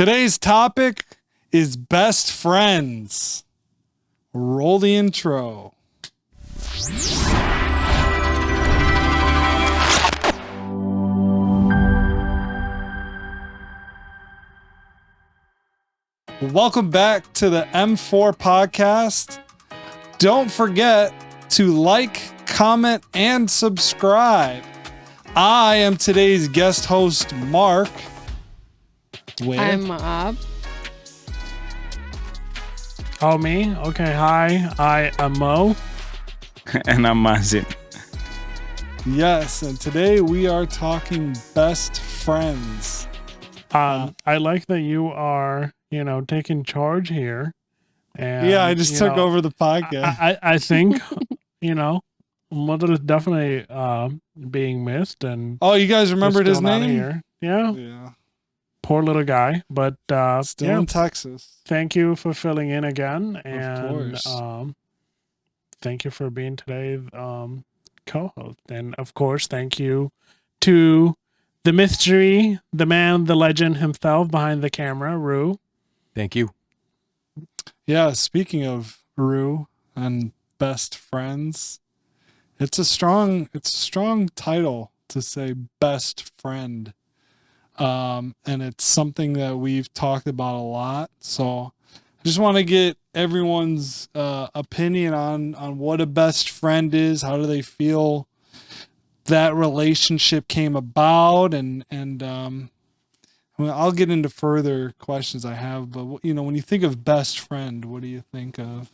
Today's topic is best friends. Roll the intro. Welcome back to the M4 Podcast. Don't forget to like, comment, and subscribe. I am today's guest host, Mark. I'm Ab. Oh, me? Okay, hi. I am Mo. And I'm Mazin. Yes, and today we are talking best friends. I like that you are, taking charge here. And, yeah, I just took over the podcast. I think, Mother is definitely being missed. And oh, you guys remembered his name? Here. Yeah. Poor little guy, but still in Texas. Thank you for filling in again, and of course. Thank you for being today's co-host, and of course, thank you to the mystery, the man, the legend himself behind the camera, Rue. Thank you. Yeah, speaking of Rue and best friends, it's a strong title to say best friend. And it's something that we've talked about a lot. So I just want to get everyone's opinion on what a best friend is. How do they feel that relationship came about? And I'll get into further questions I have. But, when you think of best friend, what do you think of?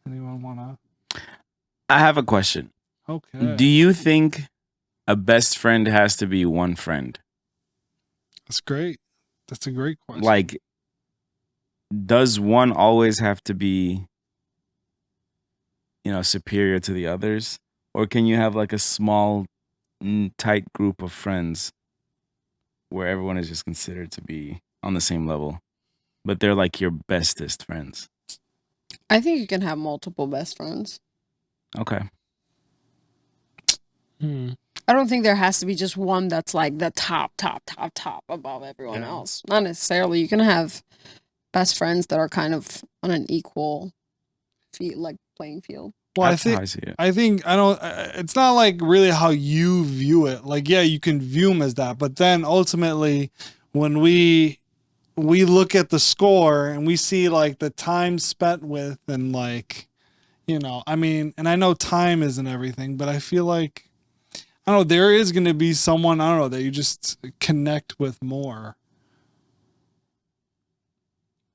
Anyone want to? I have a question. Okay. Do you think a best friend has to be one friend? That's great. That's a great question. Like, does one always have to be, superior to the others? Or can you have like a small, tight group of friends where everyone is just considered to be on the same level, but they're like your bestest friends? I think you can have multiple best friends. Okay. I don't think there has to be just one that's like the top above everyone else. Not necessarily. You can have best friends that are kind of on an equal playing field. Well, I think it's not like really how you view it. Like, yeah, you can view them as that, but then ultimately when we look at the score and we see like the time spent with and like, and I know time isn't everything, but I feel like, I don't know, there is going to be someone, I don't know, that you just connect with more.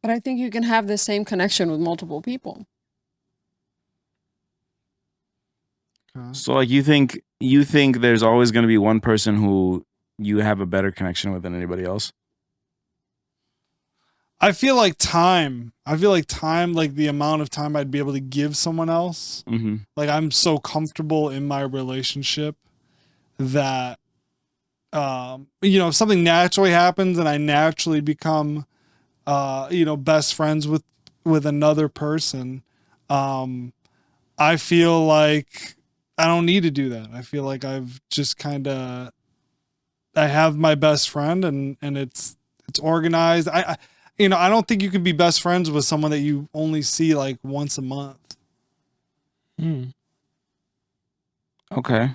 But I think you can have the same connection with multiple people. Okay. So like you think there's always going to be one person who you have a better connection with than anybody else? I feel like time, like the amount of time I'd be able to give someone else. Mm-hmm. Like I'm so comfortable in my relationship that, if something naturally happens and I naturally become, best friends with another person, I feel like I don't need to do that. I feel like I've just I have my best friend and it's organized. I don't think you can be best friends with someone that you only see like once a month. Okay.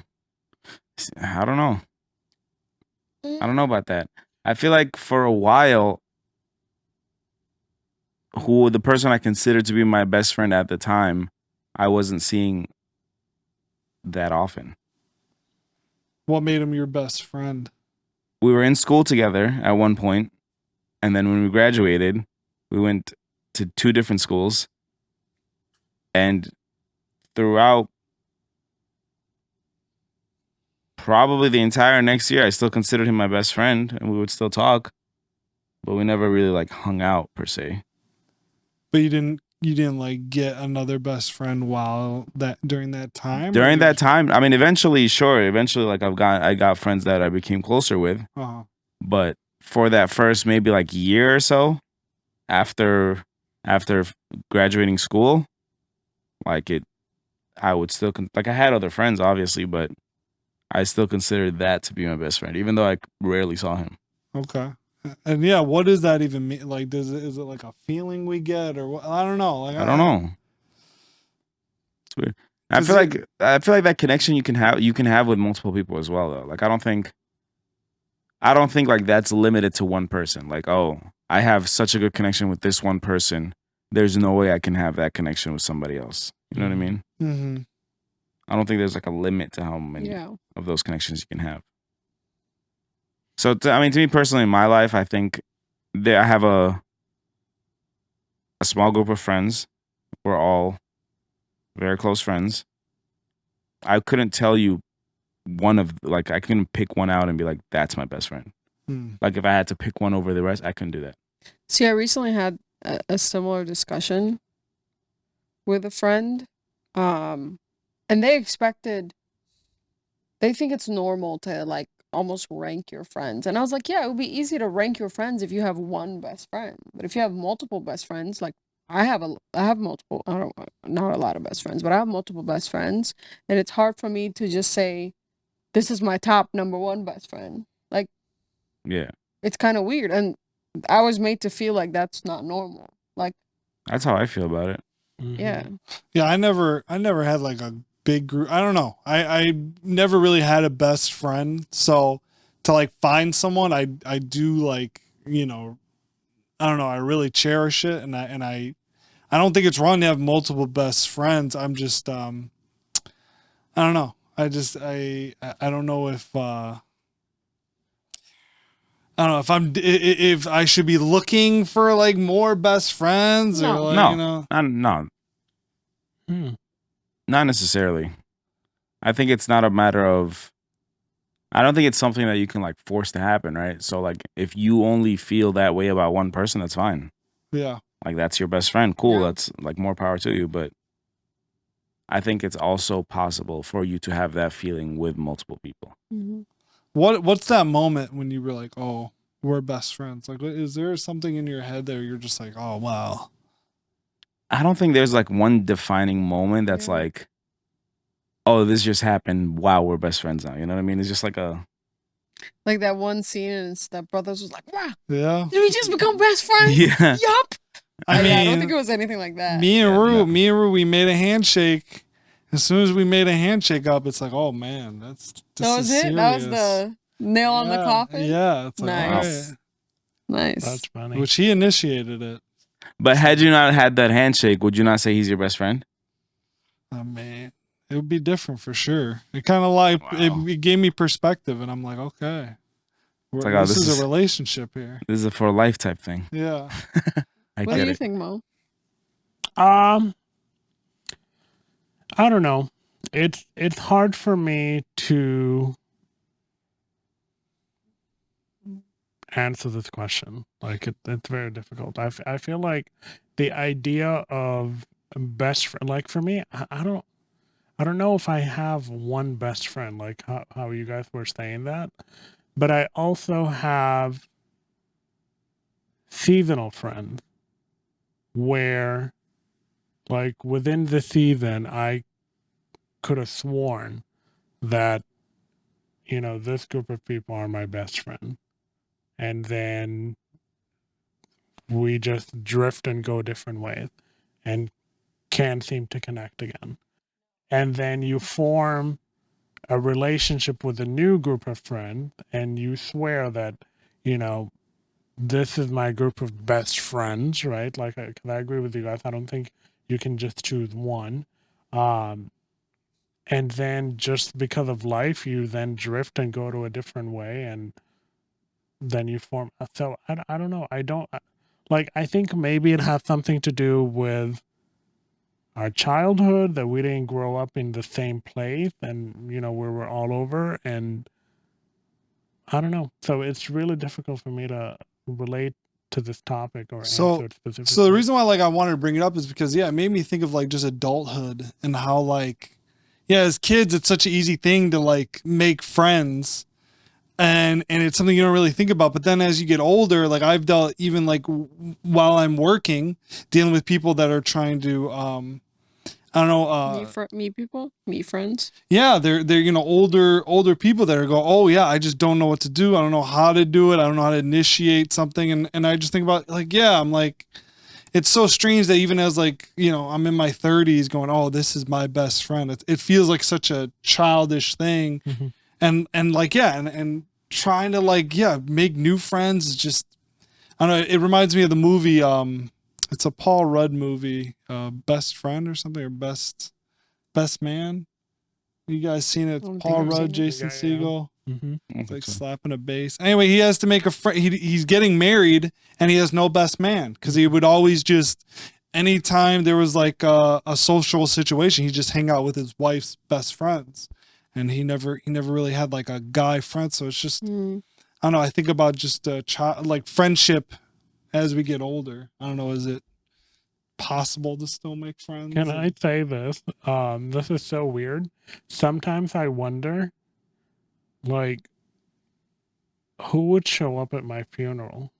I don't know. I don't know about that. I feel like for a while, the person I considered to be my best friend at the time, I wasn't seeing that often. What made him your best friend? We were in school together at one point, and then when we graduated, we went to 2 different schools, and throughout probably the entire next year, I still considered him my best friend, and we would still talk, but we never really like hung out per se. But you didn't like get another best friend during that time? During that time, I mean, eventually like I got friends that I became closer with. Uh-huh. But for that first maybe like year or so after graduating school, like I would still I had other friends obviously, but I still considered that to be my best friend, even though I rarely saw him. Okay. And yeah, what does that even mean? Like, is it like a feeling we get, or what? I don't know. Like, I don't know. It's weird. I 'Cause feel like that connection you can have with multiple people as well though. Like I don't think like that's limited to one person. Like, oh, I have such a good connection with this one person. There's no way I can have that connection with somebody else. You know what I mean? Mm-hmm. I don't think there's like a limit to how many Yeah. of those connections you can have. So, to me personally, in my life, I think I have a small group of friends. We're all very close friends. I couldn't tell you I couldn't pick one out and be like, that's my best friend. Like if I had to pick one over the rest, I couldn't do that. See, I recently had a similar discussion with a friend. And they think it's normal to like almost rank your friends. And I was like, yeah, it would be easy to rank your friends if you have one best friend. But if you have multiple best friends, like I have multiple, not a lot of best friends, but I have multiple best friends. And it's hard for me to just say, this is my top number one best friend. Like, yeah, it's kind of weird. And I was made to feel like that's not normal. Like, that's how I feel about it. yeah. Yeah, I never had like a big group. I don't know. I never really had a best friend. So to like find someone, I do like, you know, I don't know. I really cherish it. And I don't think it's wrong to have multiple best friends. I'm just, I don't know. I don't know if, I don't know if I should be looking for like more best friends or like, no, you know, not necessarily. I think it's not a matter of, I don't think it's something that you can like force to happen, right? So like if you only feel that way about one person, that's fine. yeah. Like that's your best friend. Cool. Yeah. That's like more power to you. But I think it's also possible for you to have that feeling with multiple people. Mm-hmm. What's that moment when you were like, oh, we're best friends? Like, is there something in your head there you're just like, oh, wow. I don't think there's like one defining moment that's like, oh, this just happened. Wow, we're best friends now. You know what I mean? It's just like like that one scene in Step Brothers was like, wow, Yeah. did we just become best friends? Yeah. Yup. I mean, I don't think it was anything like that. me and Yeah, Rue, we made a handshake. As soon as we made a handshake up, it's like, oh man, this That was is it. That was serious. the nail on the coffin. Yeah, it's like, Nice. all right. Nice. That's funny. Which he initiated it. But had you not had that handshake, would you not say he's your best friend? I mean, it would be different for sure. It kind of like it gave me perspective, and I'm like, okay, like, oh, this is a relationship here. This is a for life type thing. Yeah. What do you think, Mo? I don't know. It's hard for me to answer this question. Like it's very difficult. I feel like the idea of best friend, like for me, I don't know if I have one best friend, like how you guys were saying that, but I also have seasonal friends where like within the season I could have sworn that, you know, this group of people are my best friend. And then we just drift and go different ways and can't seem to connect again. And then you form a relationship with a new group of friends and you swear that, you know, this is my group of best friends, right? Like, 'cause I agree with you guys. I don't think you can just choose one. And then just because of life, you then drift and go to a different way, and then you form. So I don't know. I think maybe it has something to do with our childhood, that we didn't grow up in the same place, and you know, we were all over, and I don't know. So it's really difficult for me to relate to this topic or answer it specifically. So the reason why like I wanted to bring it up is because it made me think of like just adulthood and how like as kids it's such an easy thing to like make friends and it's something you don't really think about, but then as you get older, like I've dealt while I'm working, dealing with people that are trying to I don't know. Meet friends. Yeah, they're older people that are going, oh yeah, I just don't know what to do. I don't know how to do it. I don't know how to initiate something. And I just think about like, yeah, I'm like, it's so strange that even as like, I'm in my 30s going, oh, this is my best friend. It feels like such a childish thing. Mm-hmm. And like, yeah, and trying to like, yeah, make new friends is just, I don't know. It reminds me of the movie. It's a Paul Rudd movie, Best Friend or something, or Best Man. You guys seen it? I don't think Paul I've seen Rudd, it. Jason Yeah, yeah. Segel. Mm-hmm. It's like slapping a bass. Anyway, he has to make a friend. He's getting married and he has no best man because he would always just, anytime there was like a social situation, he'd just hang out with his wife's best friends. And he never really had like a guy friend. So it's just, I don't know. I think about just like friendship as we get older. I don't know. Is it possible to still make friends? Can I say this? This is so weird. Sometimes I wonder, like, who would show up at my funeral?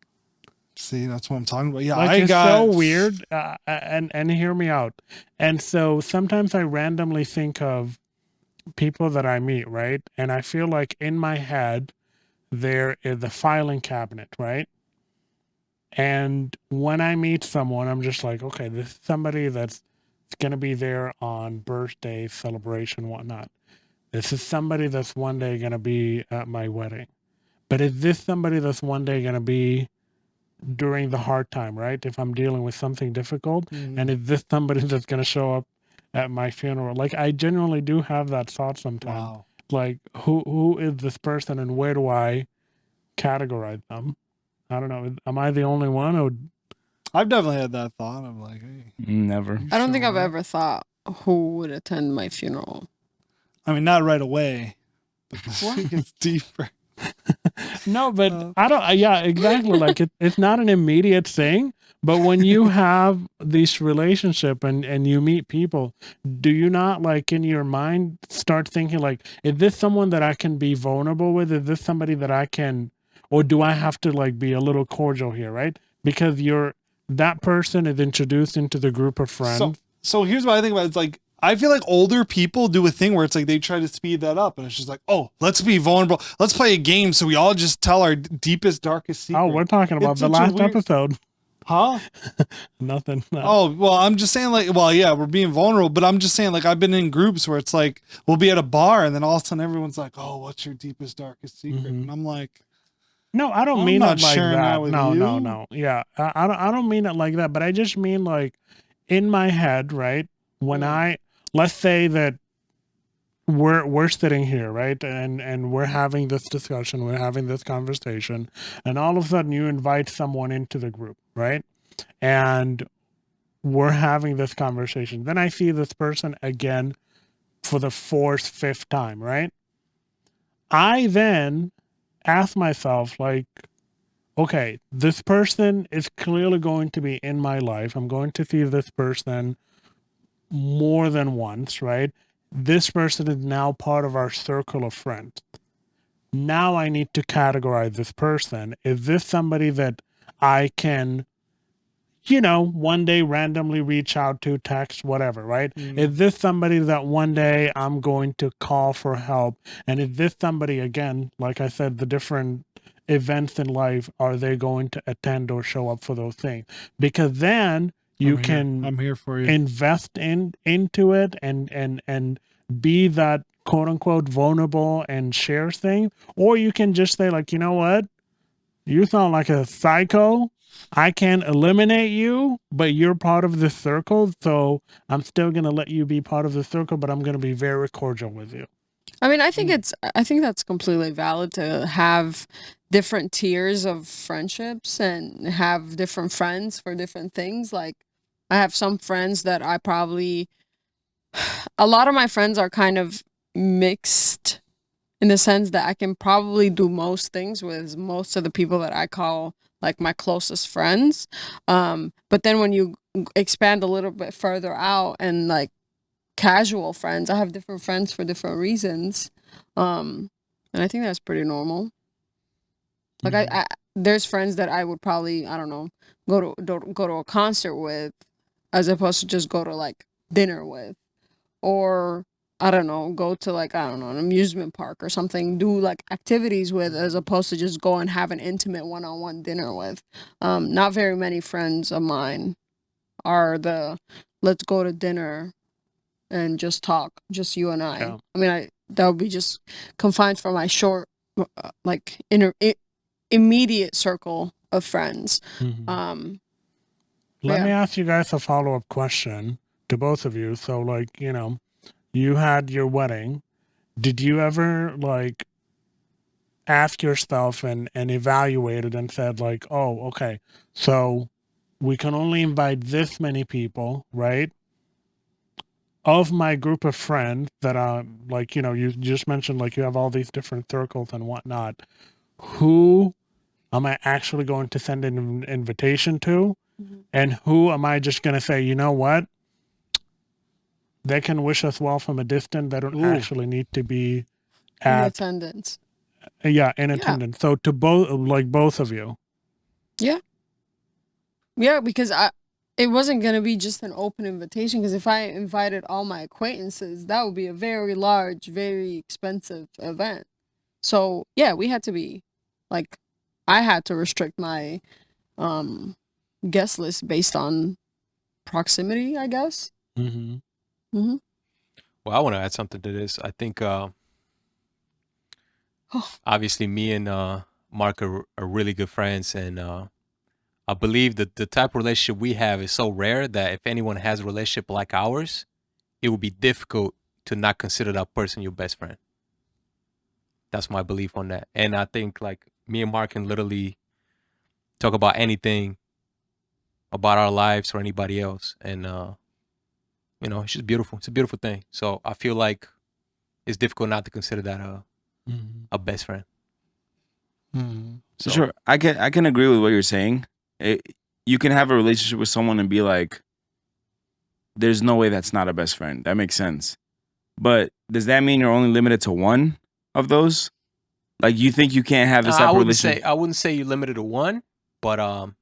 See, that's what I'm talking about. Yeah, Like, it's so weird. And hear me out. And so sometimes I randomly think of people that I meet, right? And I feel like in my head there is the filing cabinet, right? And when I meet someone, I'm just like, okay, this is somebody that's going to be there on birthday, celebration, whatnot. This is somebody that's one day going to be at my wedding. But is this somebody that's one day going to be during the hard time, right? If I'm dealing with something difficult, and is this somebody that's going to show up at my funeral? Like, I genuinely do have that thought sometimes. Wow. Like, who is this person, and where do I categorize them? I don't know. Am I the only one? Or I've definitely had that thought. I'm like, hey, Never. I don't think I've sure? ever thought who would attend my funeral. I mean, not right away, but it gets deeper. no, but I don't. Yeah, exactly. Like it's not an immediate thing. But when you have this relationship and you meet people, do you not like in your mind start thinking like, is this someone that I can be vulnerable with? Is this somebody that I can, or do I have to like be a little cordial here, right? Because that person is introduced into the group of friends. So here's what I think about it. It's like, I feel like older people do a thing where it's like they try to speed that up, and it's just like, oh, let's be vulnerable. Let's play a game so we all just tell our deepest, darkest secret. Oh, we're talking about It's the such a last weird- episode. Huh? Nothing. No. Oh, well, I'm just saying like, well, yeah, we're being vulnerable, but I'm just saying like I've been in groups where it's like we'll be at a bar and then all of a sudden everyone's like, oh, what's your deepest, darkest secret? And I'm like, no, I don't I'm mean not it like sharing that with no, you. no. Yeah, I don't mean it like that. But I just mean like in my head, right? When let's say that we're sitting here, right, and we're having this discussion, we're having this conversation, and all of a sudden you invite someone into the group, right? And we're having this conversation. Then I see this person again for the fourth, fifth time, right? I then ask myself, like, okay, this person is clearly going to be in my life. I'm going to see this person more than once, right? This person is now part of our circle of friends. Now I need to categorize this person. Is this somebody that I can, one day randomly reach out to, text, whatever, right? Is this somebody that one day I'm going to call for help? And is this somebody, again, like I said, the different events in life, are they going to attend or show up for those things? Because then I'm here for you. Invest into it and be that quote unquote vulnerable and share thing. Or you can just say like, you know what? You sound like a psycho. I can't eliminate you, but you're part of the circle. So I'm still going to let you be part of the circle, but I'm going to be very cordial with you. I mean, I think that's completely valid to have different tiers of friendships and have different friends for different things. Like I have some friends that a lot of my friends are kind of mixed in the sense that I can probably do most things with most of the people that I call like my closest friends. But then when you expand a little bit further out and like casual friends, I have different friends for different reasons. And I think that's pretty normal. Like I there's friends that I would probably, I don't know, go to a concert with as opposed to just go to like dinner with. or I don't know, go to like, I don't know, an amusement park or something, do like activities with, as opposed to just go and have an intimate one-on-one dinner with. Not very many friends of mine are the let's go to dinner and just talk, just you and I. Yeah. I mean, that would be just confined for my short, like immediate circle of friends. Mhm. Yeah. Let me ask you guys a follow-up question to both of you. So, like, you know, you had your wedding. Did you ever like ask yourself and evaluate it and said like, oh, okay, so we can only invite this many people, right? Of my group of friends that are like, you know, you just mentioned like you have all these different circles and whatnot. Who am I actually going to send an invitation to? And who am I just going to say, you know what? They can wish us well from a distance. They don't Ooh. actually need to be In at, attendance. in Yeah. attendance. So to both of you. Yeah, because it wasn't gonna be just an open invitation. Because if I invited all my acquaintances, that would be a very large, very expensive event. So yeah, we had to be, like, I had to restrict my guest list based on proximity, I guess. Mm-hmm. Mm-hmm. Well, I want to add something to this. I think obviously me and Mark are really good friends, and I believe that the type of relationship we have is so rare that if anyone has a relationship like ours, it would be difficult to not consider that person your best friend. That's my belief on that. And I think like me and Mark can literally talk about anything about our lives or anybody else. And you know, it's just beautiful. It's a beautiful thing. So I feel like it's difficult not to consider that a best friend. Hmm. So Sure, I can agree with what you're saying. You can have a relationship with someone and be like, "There's no way that's not a best friend." That makes sense. But does that mean you're only limited to one of those? Like, you think you can't have this I type of wouldn't say relationship? I wouldn't say you're limited to one, but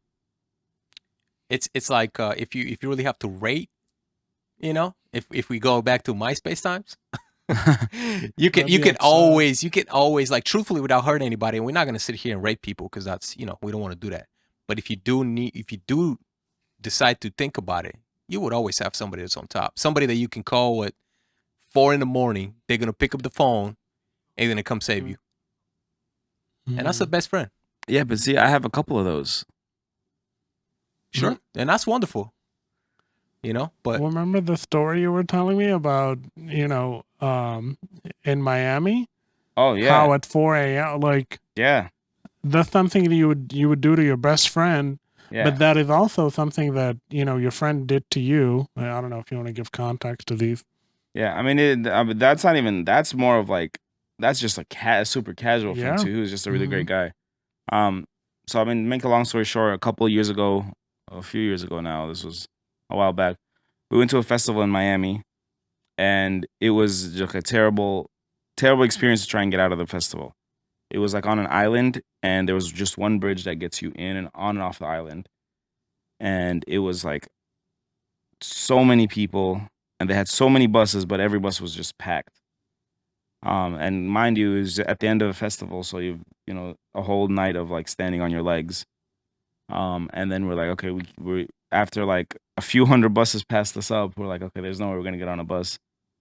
it's like if you really have to rate, you know, if we go back to MySpace times, you I'd be can upset. always like truthfully without hurting anybody, and we're not gonna sit here and rate people because that's, you know, we don't want to do that. But if you do decide to think about it, you would always have somebody that's on top, somebody that you can call at 4 a.m. They're gonna pick up the phone and they're gonna come save you, and that's the best friend. Yeah, but see, I have a couple of those. Sure, and that's wonderful, you know. But Remember the story you were telling me about, you know, in Miami? Oh yeah, How at 4 a.m. like yeah, that's something that you would do to your best friend, yeah. but that is also something that, you know, your friend did to you. I don't know if you want to give context to these. Yeah, I mean, that's not even. That's more of like, that's just a super casual friend Yeah. too. He was just a really great guy. So I mean, make a long story short, a few years ago now, this was a while back. We went to a festival in Miami, and it was just a terrible, terrible experience to try and get out of the festival. It was like on an island, and there was just one bridge that gets you in and on and off the island, and it was like so many people, and they had so many buses, but every bus was just packed. And mind you, it was at the end of a festival, so you know, a whole night of like standing on your legs. And then we're like, okay, we're after like a few hundred buses passed us up. We're like, okay, there's no way we're gonna get on a bus.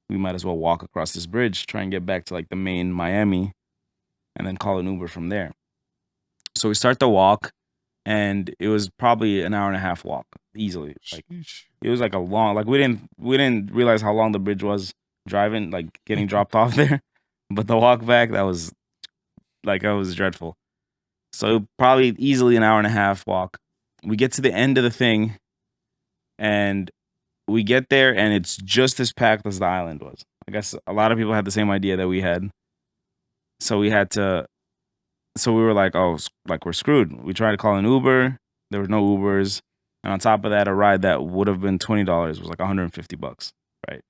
We might as well walk across this bridge, try and get back to like the main Miami, and then call an Uber from there. So we start the walk, and it was probably an hour and a half walk easily. Like Sheesh. it was like a long, like we didn't realize how long the bridge was driving, like getting dropped off there. But the walk back, that was dreadful. So probably easily an hour and a half walk. We get to the end of the thing, and we get there, and it's just as packed as the island was. I guess a lot of people had the same idea that we had. So we had to. So we were like, oh, like we're screwed. We tried to call an Uber. There were no Ubers, and on top of that, a ride that would have been $20 was like $150, right?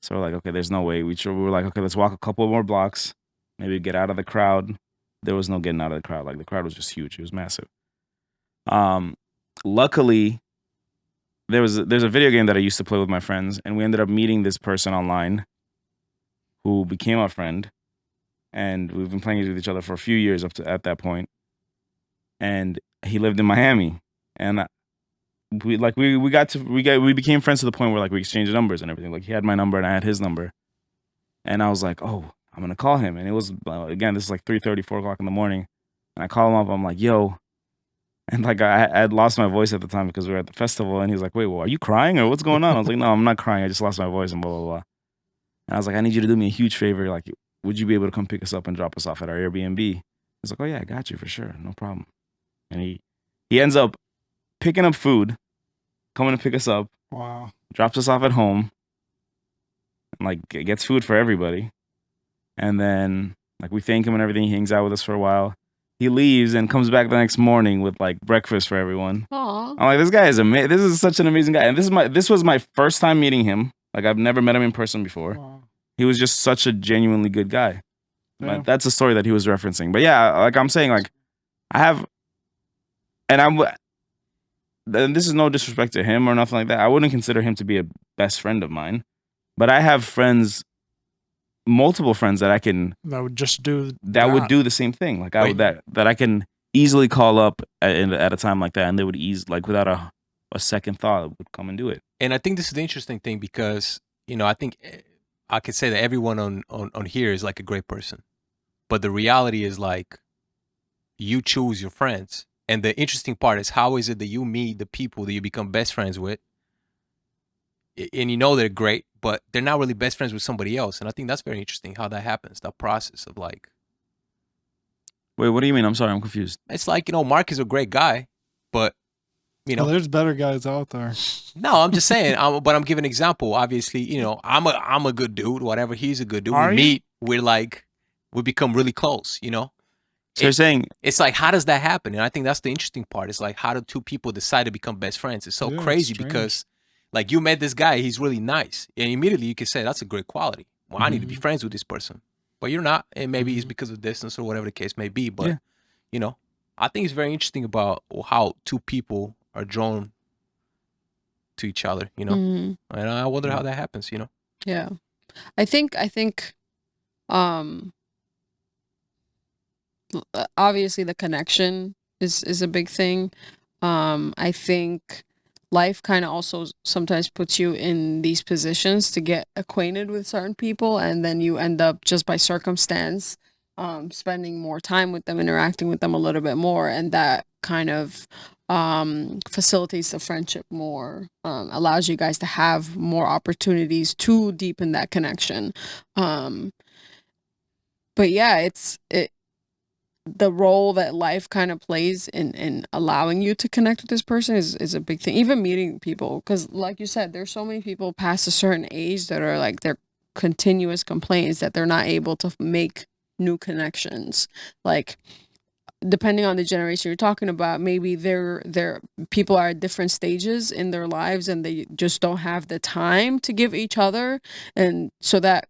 So we're like, okay, there's no way. We were like, okay, let's walk a couple more blocks, maybe get out of the crowd. There was no getting out of the crowd. Like the crowd was just huge. It was massive. Luckily, there's a video game that I used to play with my friends, and we ended up meeting this person online who became our friend, and we've been playing with each other for a few years up to at that point. And he lived in Miami, and we became friends to the point where like we exchanged numbers and everything. Like he had my number and I had his number, and I was like, oh, I'm gonna call him. And it was again, this is like 3:30, 4 o'clock in the morning, and I call him up. I'm like, yo. And like I had lost my voice at the time because we were at the festival, and he was like, "Wait, well, are you crying or what's going on?" I was like, "No, I'm not crying. I just lost my voice and blah blah blah." And I was like, "I need you to do me a huge favor. Like, would you be able to come pick us up and drop us off at our Airbnb?" He's like, "Oh yeah, I got you for sure, no problem." And he ends up picking up food, coming to pick us up, Wow. drops us off at home, and like gets food for everybody, and then like we thank him and everything. He hangs out with us for a while. He leaves and comes back the next morning with like breakfast for everyone. Aw. I'm like, this guy is amazing. This is such an amazing guy. And this was my first time meeting him. Like I've never met him in person before. Wow. He was just such a genuinely good guy. Yeah. But that's the story that he was referencing. But yeah, like I'm saying, like I have, and this is no disrespect to him or nothing like that. I wouldn't consider him to be a best friend of mine, but I have friends, multiple friends that I can That would just do that would do the same thing. Like I would that I can easily call up at a time like that, and they would like without a second thought would come and do it. And I think this is the interesting thing because, I think I could say that everyone on here is like a great person. But the reality is like you choose your friends. And the interesting part is how is it that you meet the people that you become best friends with and they're great, but they're not really best friends with somebody else. And I think that's very interesting how that happens, that process of like. Wait, what do you mean? I'm sorry, I'm confused. It's like, Mark is a great guy, but Well, there's better guys out there. No, I'm just saying. But I'm giving an example. Obviously, I'm a good dude. Whatever, he's a good dude. Are We you? meet. We become really close. So you're saying It's like, how does that happen? And I think that's the interesting part. It's like, how do two people decide to become best friends? It's so Yeah, it's crazy strange. because, like, you met this guy. He's really nice, and immediately you can say that's a great quality. Well, I need to be friends with this person, but you're not, and maybe it's because of distance or whatever the case may be. But Yeah. I think it's very interesting about how two people are drawn to each other, Mhm. and I wonder how that happens, Yeah. I think obviously the connection is a big thing. I think life kind of also sometimes puts you in these positions to get acquainted with certain people, and then you end up just by circumstance spending more time with them, interacting with them a little bit more, and that kind of facilitates the friendship more, allows you guys to have more opportunities to deepen that connection. But yeah, the role that life kind of plays in allowing you to connect with this person is a big thing. Even meeting people, because like you said, there's so many people past a certain age that are like their continuous complaints that they're not able to make new connections. Like depending on the generation you're talking about, maybe they're people are at different stages in their lives and they just don't have the time to give each other, and so that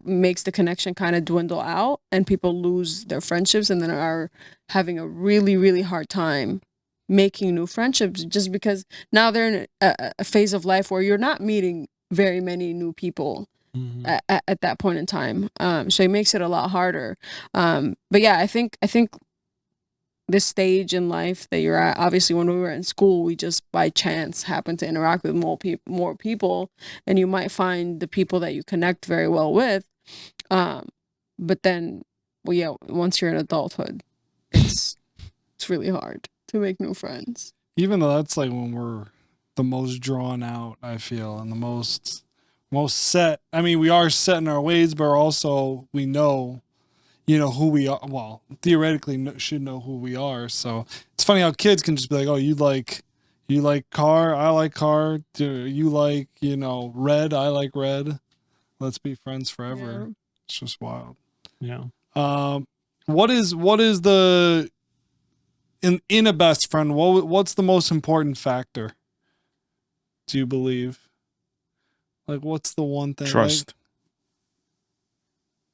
makes the connection kind of dwindle out and people lose their friendships and then are having a really, really hard time making new friendships just because now they're in a phase of life where you're not meeting very many new people at that point in time. So it makes it a lot harder. But yeah, I think this stage in life that you're at, obviously when we were in school, we just by chance happened to interact with more people, and you might find the people that you connect very well with. But then, well, yeah, once you're in adulthood, it's really hard to make new friends. Even though that's like when we're the most drawn out, I feel, and the most set. I mean, we are set in our ways, but also we know, who we are. Well, theoretically should know who we are. So it's funny how kids can just be like, oh, you like car, I like car. Do you like, red, I like red. Let's be friends forever. Yeah. It's just wild. Yeah. What is the in a best friend? What's the most important factor? Do you believe? Like, what's the one thing? trust.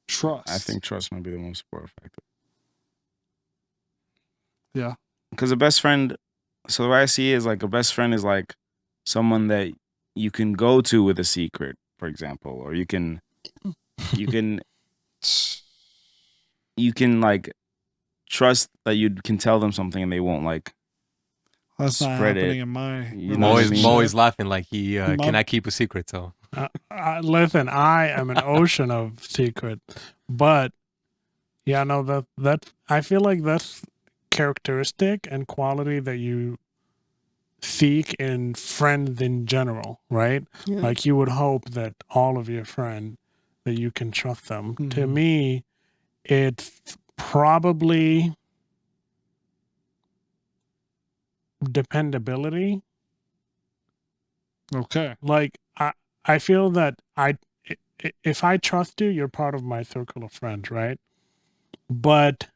Trust. I think trust might be the most important factor. Yeah. Because a best friend, so the way I see it is like a best friend is like someone that you can go to with a secret, for example, or you can like trust that you can tell them something and they won't like That's not spread happening it. in my You know what I I'm mean? always laughing like he My- cannot keep a secret. So Listen, I am an ocean of secret, but yeah, no, that I feel like that's characteristic and quality that you seek in friends in general, right? Yeah. Like you would hope that all of your friends that you can trust them. To Mhm. me, it's probably dependability. Okay. Like I feel that if I trust you, you're part of my circle of friends, right? But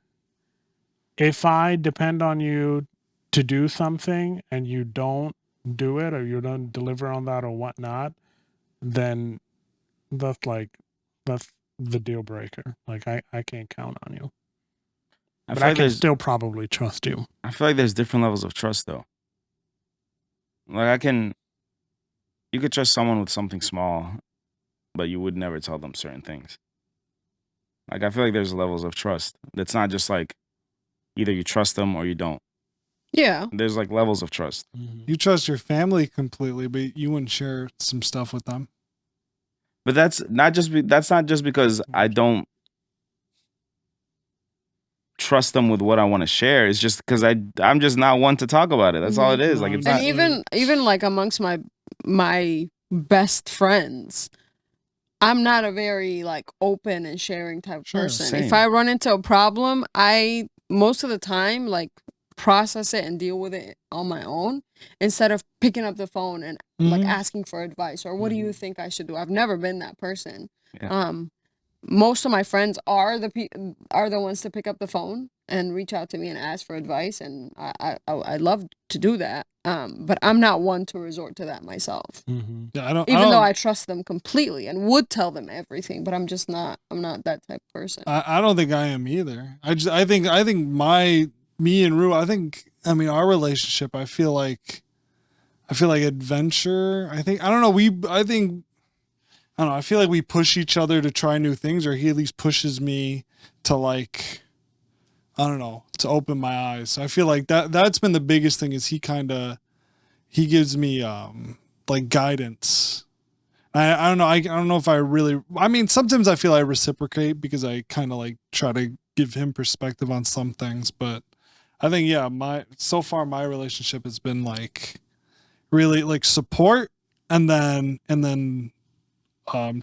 if I depend on you to do something and you don't do it or you don't deliver on that or whatnot, then that's the deal breaker. Like I can't count on you. But I can still probably trust you. I feel like there's different levels of trust though. Like you could trust someone with something small, but you would never tell them certain things. Like I feel like there's levels of trust. It's not just like either you trust them or you don't. Yeah. There's like levels of trust. You trust your family completely, but you wouldn't share some stuff with them. But that's not just because I don't trust them with what I want to share. It's just because I'm just not one to talk about it. That's all it is. Like it's And not. And even like amongst my best friends, I'm not a very like open and sharing type of Sure, person. same. If I run into a problem, I most of the time like process it and deal with it on my own instead of picking up the phone and like Mhm. asking for advice or what do you think I should do. I've never been that person. Yeah. Most of my friends are the ones to pick up the phone and reach out to me and ask for advice, and I love to do that. But I'm not one to resort to that myself. Mm-hmm. Yeah, I don't. Even I though don't, I trust them completely and would tell them everything, but I'm just not. I'm not that type of person. I don't think I am either. I think me and Rue. I mean our relationship. I feel like adventure. I don't know. I don't know. I feel like we push each other to try new things, or he at least pushes me to like, I don't know, to open my eyes. So I feel like that's been the biggest thing is he gives me like guidance. I don't know. I don't know if I really, I mean, sometimes I feel I reciprocate because I kind of like try to give him perspective on some things, but I think, yeah, so far my relationship has been like really like support and then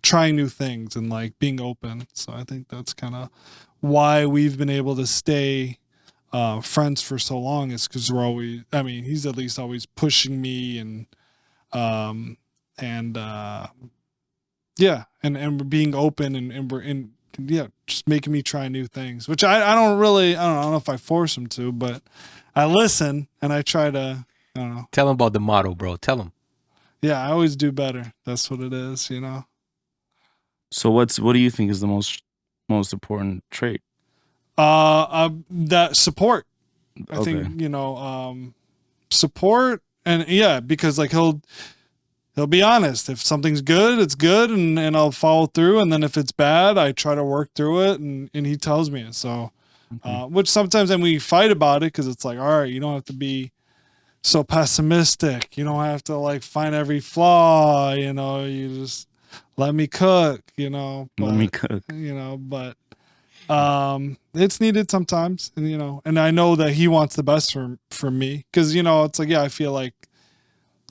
trying new things and like being open. So I think that's kind of why we've been able to stay friends for so long is because he's at least always pushing me and we're being open and we're in, yeah, just making me try new things, which I don't know if I force him to, but I listen and I try to, I don't know. tell him about the motto, bro. Tell him. Yeah, I always do better. That's what it is, you know? So what do you think is the most important trait? That support. I Okay. think, support and yeah, because like he'll be honest. If something's good, it's good and I'll follow through. And then if it's bad, I try to work through it and he tells me it. So, which sometimes then we fight about it because it's like, all right, you don't have to be so pessimistic. You don't have to like find every flaw, you just let me cook, But, Let me cook. But it's needed sometimes and and I know that he wants the best for me because it's like, yeah, I feel like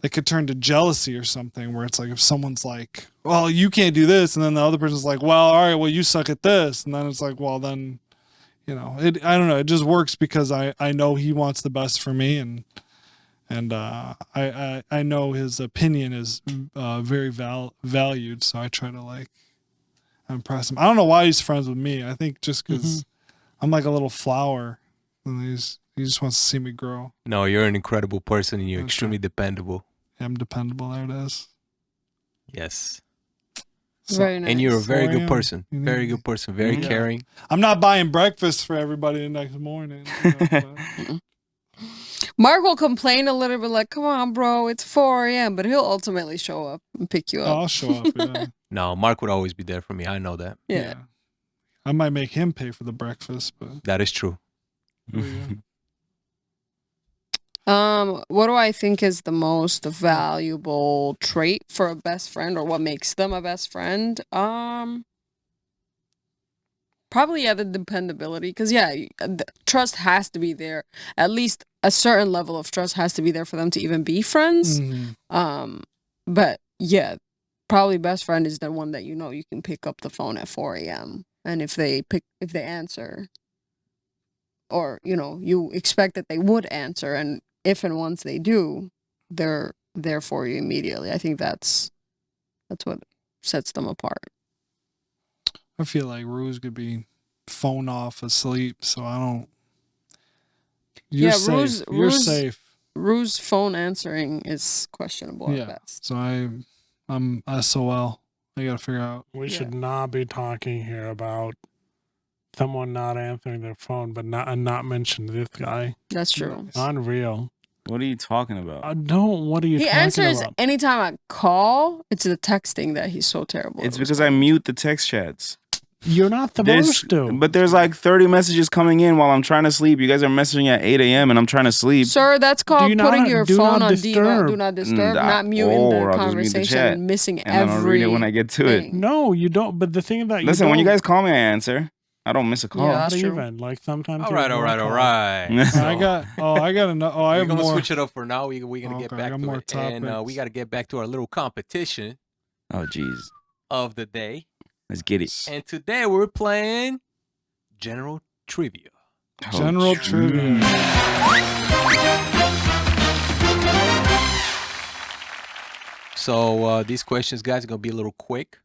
it could turn to jealousy or something where it's like if someone's like, well, you can't do this, and then the other person's like, well, all right, well, you suck at this, and then it's like, well, then I don't know, it just works because I know he wants the best for me and I know his opinion is very valued, so I try to like impress him. I don't know why he's friends with me. I think just because I'm like a little flower, and he just wants to see me grow. No, you're an incredible person and you're Okay. extremely dependable. I'm dependable. There it is. Yes. So, Very nice. And you're a very So I good am. person. You Very know? good person. Very Yeah. caring. I'm not buying breakfast for everybody the next morning. Mark will complain a little bit like, come on, bro, it's 4 a.m., but he'll ultimately show up and pick you up. I'll show up. Yeah. No, Mark would always be there for me. I know that. Yeah. I might make him pay for the breakfast, but That is true. What do I think is the most valuable trait for a best friend, or what makes them a best friend? Probably the dependability, because trust has to be there. At least a certain level of trust has to be there for them to even be friends. But yeah, probably best friend is the one that you can pick up the phone at 4 a.m. and if they answer, or you expect that they would answer, and if and once they do, they're there for you immediately. I think that's what sets them apart. I feel like Ruse could be phone off asleep, so I don't. You're safe. You're safe. Rue's phone answering is questionable at best. So I'm SOL. I gotta figure out. We should not be talking here about someone not answering their phone, but not mention this guy. That's true. Unreal. What are you talking about? What are you He talking answers about? anytime I call. It's the texting that he's so terrible. It's because I mute the text chats. You're not supposed to. But there's like 30 messages coming in while I'm trying to sleep. You guys are messaging at 8 a.m. and I'm trying to sleep. Sir, that's called putting your phone on do not disturb, Nah, not muting the or I'll just mute the conversation chat, and missing and then I'll read it when I get to it. thing. No, you don't. But the thing that Listen, when you guys call me, I answer. I don't miss a call. Yeah, not that's true. even like sometimes. All right. I got another. Oh, I We're have gonna more. switch it up for now. We're gonna get Okay, I back got to more it, and topics. we got to get back to our little competition Oh, jeez. of the day. Let's get it. And today we're playing General Trivia. General trivia. So these questions, guys, are gonna be a little quick,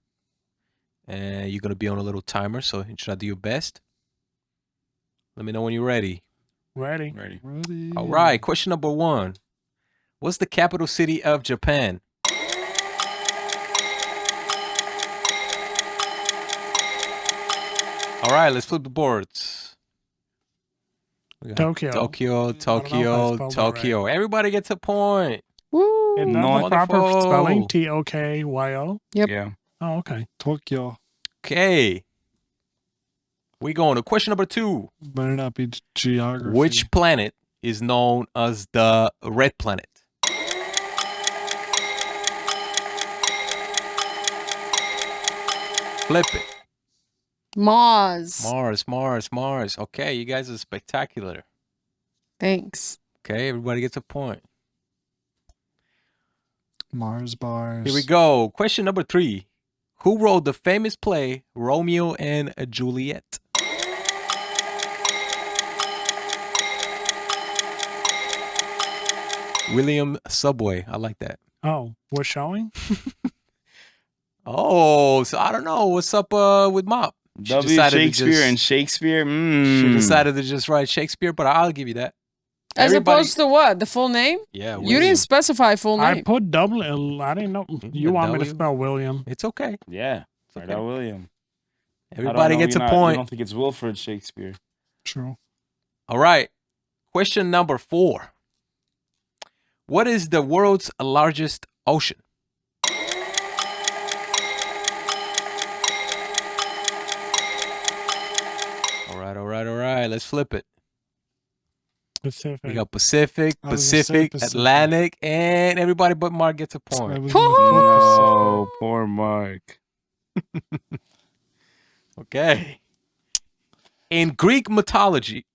and you're gonna be on a little timer. So you try to do your best. Let me know when you're ready. Ready. Ready. All right. Question number 1. What's the capital city of Japan? All right, let's flip the boards. We got Tokyo. Tokyo, I don't know if I spelled that Tokyo. Everybody gets a point. Woo! Is that No, the proper wonderful. spelling? Tokyo. Yep. Yeah. Oh, okay. Tokyo. Okay. We going to question number 2. Better not be geography. Which planet is known as the red planet? Flip it. Mars. Mars. Okay, you guys are spectacular. Thanks. Okay, everybody gets a point. Mars bars? Here we go. Question number 3. Who wrote the famous play Romeo and Juliet? William Subway. I like that. Oh, we're showing? Oh, so I don't know. What's up with Mop? She W. decided to Shakespeare just- and Shakespeare. She decided to just write Shakespeare, but I'll give you that. As Everybody- opposed to what? The full name? Yeah, You William. didn't specify full I name. put double. I didn't know. You the want me to W? spell William? It's okay. Yeah. It's Right okay. out, William. Everybody gets a You point. don't think it's Wilfred Shakespeare. True. All right. Question number 4. What is the world's largest ocean? All right. Let's flip it. Pacific. We got Pacific, I was gonna say Pacific, Pacific. Atlantic, and everybody but Mark gets a I point. was gonna put Oh, poor Mark. Okay. In Greek mythology,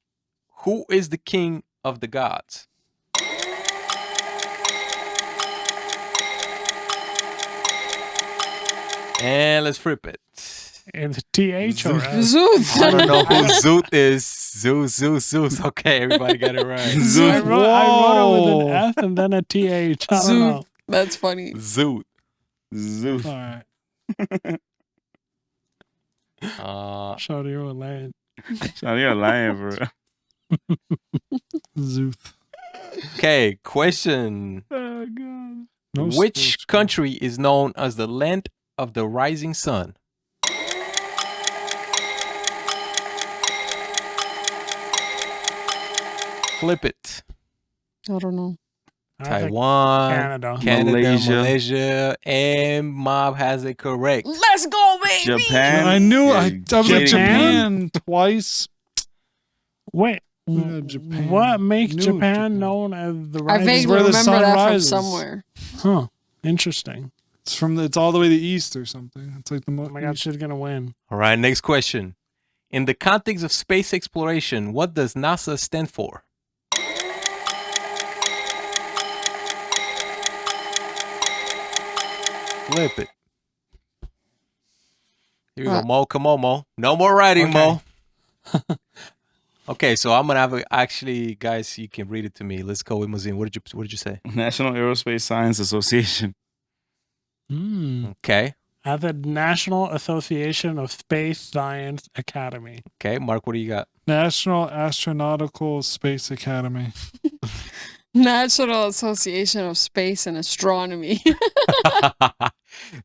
who is the king of the gods? And let's flip it. It's TH or S? Zeus. I don't know who Zeus is. Zeus. Okay, everybody got it right. I wrote it with Whoa. an S and then a TH. I don't Zeus. know. That's funny. Zeus. Zeus. All right. Show you a land. Sean, you're lying, bro. Zeus. Okay, question. Oh, God. No Which sports, country is known as the land of the rising sun? Flip it. I don't know. I think Taiwan, Canada. Malaysia, and Mob has it correct. Let's go, baby. Japan. I knew. Yeah, I was like Japan? Japan twice. Wait, Japan. what makes Knew Japan Japan. known as the I rising? vaguely where the remember sun that rises. from somewhere. Huh. Interesting. It's all the way to the east or something. It's like the Oh most. my God, she's gonna win. All right, next question. In the context of space exploration, what does NASA stand for? Flip it. Here we go, Mo. Come on, Mo. No more writing, Mo. Okay, so I'm gonna have actually, guys, you can read it to me. Let's go with Mazin. What did you say? National Aerospace Science Association. Okay. At the National Association of Space Science Academy. Okay, Mark, what do you got? National Astronautical Space Academy. National Association of Space and Astronomy.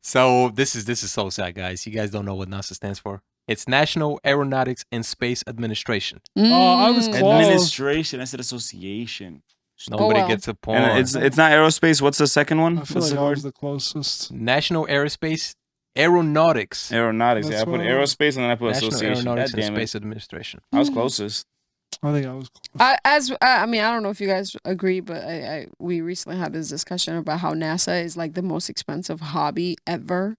So this is so sad, guys. You guys don't know what NASA stands for. It's National Aeronautics and Space Administration. Oh, I was close. Administration. I said association. Nobody wow. gets a point. And it's not aerospace. What's the second one? I feel What's like the I word? was the closest. National Aerospace Aeronautics. Aeronautics. Yeah, I That's put what- aerospace and then I put National association. Aeronautics God and damn it. Space Administration. I was closest. I think I was close. I mean, I don't know if you guys agree, but we recently had this discussion about how NASA is like the most expensive hobby ever.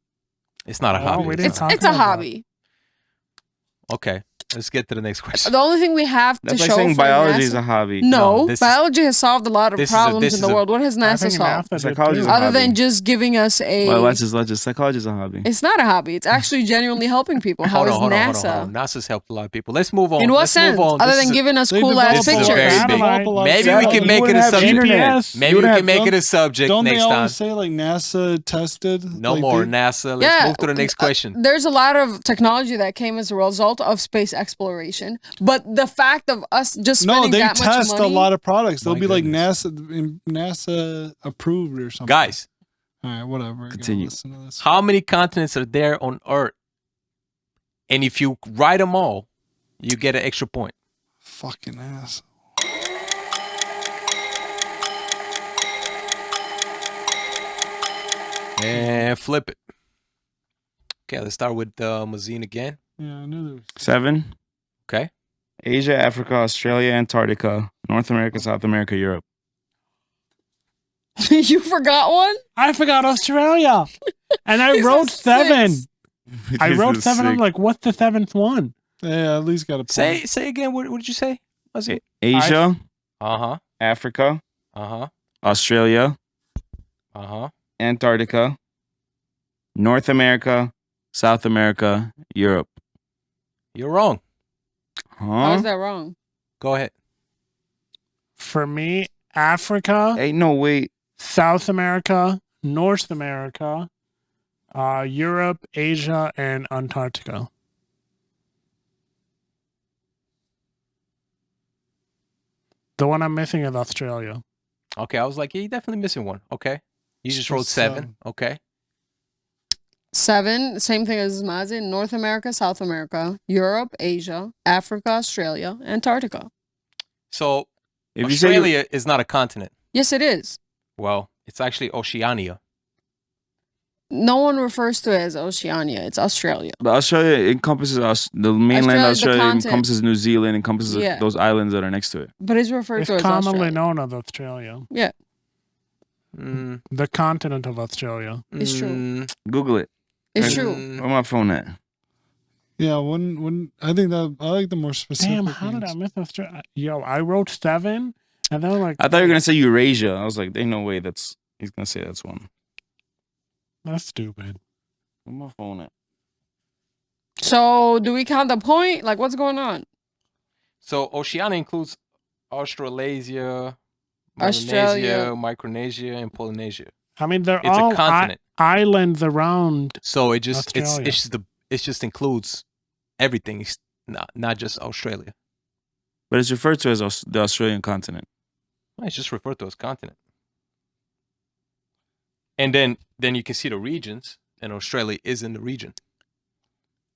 It's not a Oh, hobby. we It's didn't not. talk It's a about that. hobby. Okay, let's get to the next question. The only thing we have That's to like show saying for biology NASA, is a hobby. No, No, this is- biology has solved a lot of this is a- problems this in the is a- world. What has I NASA think solved? NASA did Psychology is too. a Other hobby. than just giving us a... Well, let's just psychology is a hobby. It's not a hobby. It's actually genuinely helping people. How is Hold NASA? on. NASA's helped a lot of people. Let's move on. In what Let's sense? Move on. Other This than is a- giving us They cool ass This is a pictures. very big- develop a lot of Maybe we satellite- can make You it a wouldn't have subject. internet. Maybe You we would can have- make it a subject Don't next they time. always say like NASA tested? No Like, more they- NASA. Let's move to the next question. There's a lot of technology that came as a result of space exploration, but the fact of us just No, spending they that much test money, a lot of products. They'll My be like goodness. NASA approved or something. Guys, All right, whatever. I gotta Continue. listen to this. how many continents are there on Earth? And if you write them all, you get an extra point. Fucking ass. And flip it. Okay, let's start with Mazine again. Yeah, I knew there was. 7. Okay. Asia, Africa, Australia, Antarctica, North America, South America, Europe. you forgot one. I forgot Australia. And I He's wrote a 7. six. I wrote 7. I'm like, what's the 7th one? Yeah, at least got a point. Say again. What did you say? Mazine? Asia, Uh-huh. Africa, Uh-huh. Australia, Uh-huh. Antarctica, North America, South America, Europe. You're wrong. How is Huh? that wrong? Go ahead. For me, Africa, Hey, no, wait. South America, North America, Europe, Asia, and Antarctica. The one I'm missing is Australia. Okay, I was like, yeah, you're definitely missing one. Okay. You just So wrote 7. seven. Okay. 7, same thing as Mazin. North America, South America, Europe, Asia, Africa, Australia, Antarctica. So If you say you- Australia is not a continent. Yes, it is. Well, it's actually Oceania. No one refers to it as Oceania. It's Australia. but Australia encompasses the mainland. Australia, the Australia continent. encompasses New Zealand, encompasses Yeah. those islands that are next to it. But it's referred It's to as commonly Australia. known as Australia. Mm, The continent of Australia. It's true. mm, Google it. It's Mm. true. Where my phone at? Yeah, when I think that I like the more specific. Damn, how did I ones. miss Australia? Yo, I wrote 7, and then I'm like, I thought you were gonna say Eurasia. I was like, "Ain't no way he's gonna say that's one." that's stupid. Where my phone at? So do we count the point? Like, what's going on? So Oceania includes Australasia, Australia. Melanesia, Micronesia, and Polynesia. I mean, they're It's all a continent. islands around. So it just Australia. it just includes everything. It's not just Australia. But it's referred to as the Australian continent. It's just referred to as continent. And then you can see the regions, and Australia is in the region.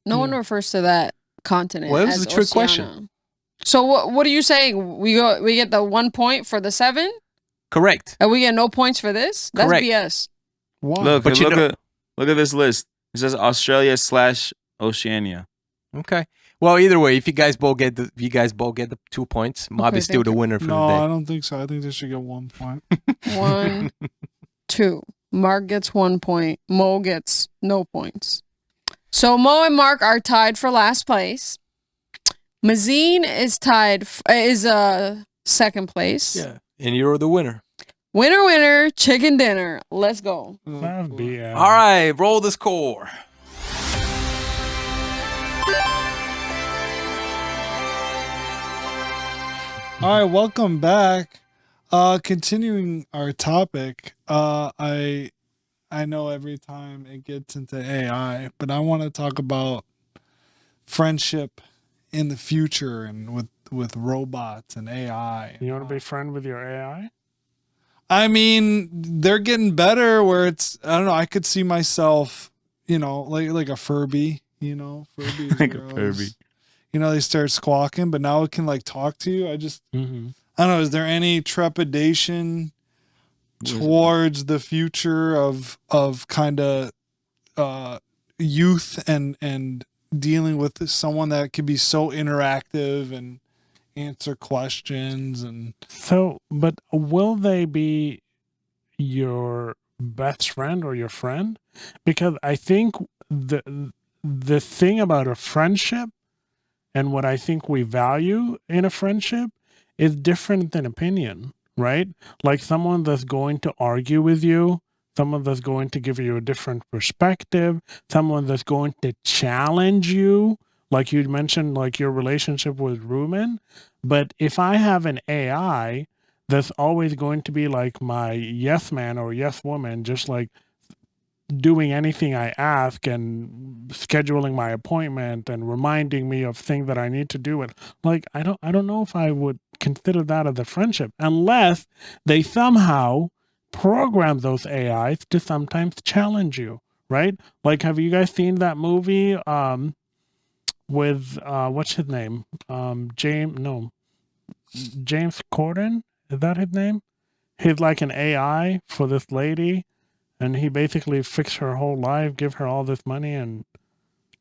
No one Yeah. refers to that continent. Well, this is as a trick question. Oceania. So what are you saying? We get the 1 point for the 7? Correct. And we get no points for this? That's Correct. BS. Why? Look, But you know- look at this list. It says Australia/Oceania. Okay. Well, either way, if you guys both get the 2 points, Mob Okay, is still thank the you. winner for No, the I day. don't think so. I think they should get 1 point. 1, 2. Mark gets 1 point. Mo gets no points. So Mo and Mark are tied for last place. Mazine is second place. Yeah. And you're the winner. Winner, winner, chicken dinner. Let's go. That's BS. All right, roll the score. All right, welcome back. Continuing our topic, I know every time it gets into AI, but I want to talk about friendship in the future and with robots and AI. You want to be friend with your AI? I mean, they're getting better where it's, I don't know, I could see myself, like a Furby, Furbies Like a are always- Furby. they start squawking, but now it can like talk to you. Mm-hmm. I don't know, is there any trepidation towards the future of kind of youth and dealing with someone that could be so interactive and answer questions and So, but will they be your best friend or your friend? Because I think the thing about a friendship and what I think we value in a friendship is different than opinion, right? Like someone that's going to argue with you, someone that's going to give you a different perspective, someone that's going to challenge you, like you mentioned, like your relationship with Ruben. But if I have an AI that's always going to be like my yes man or yes woman, just like doing anything I ask and scheduling my appointment and reminding me of things that I need to do, and like I don't know if I would consider that as a friendship unless they somehow program those AIs to sometimes challenge you, right? Like, have you guys seen that movie with what's his name? James Corden, is that his name? He's like an AI for this lady, and he basically fixed her whole life, give her all this money, and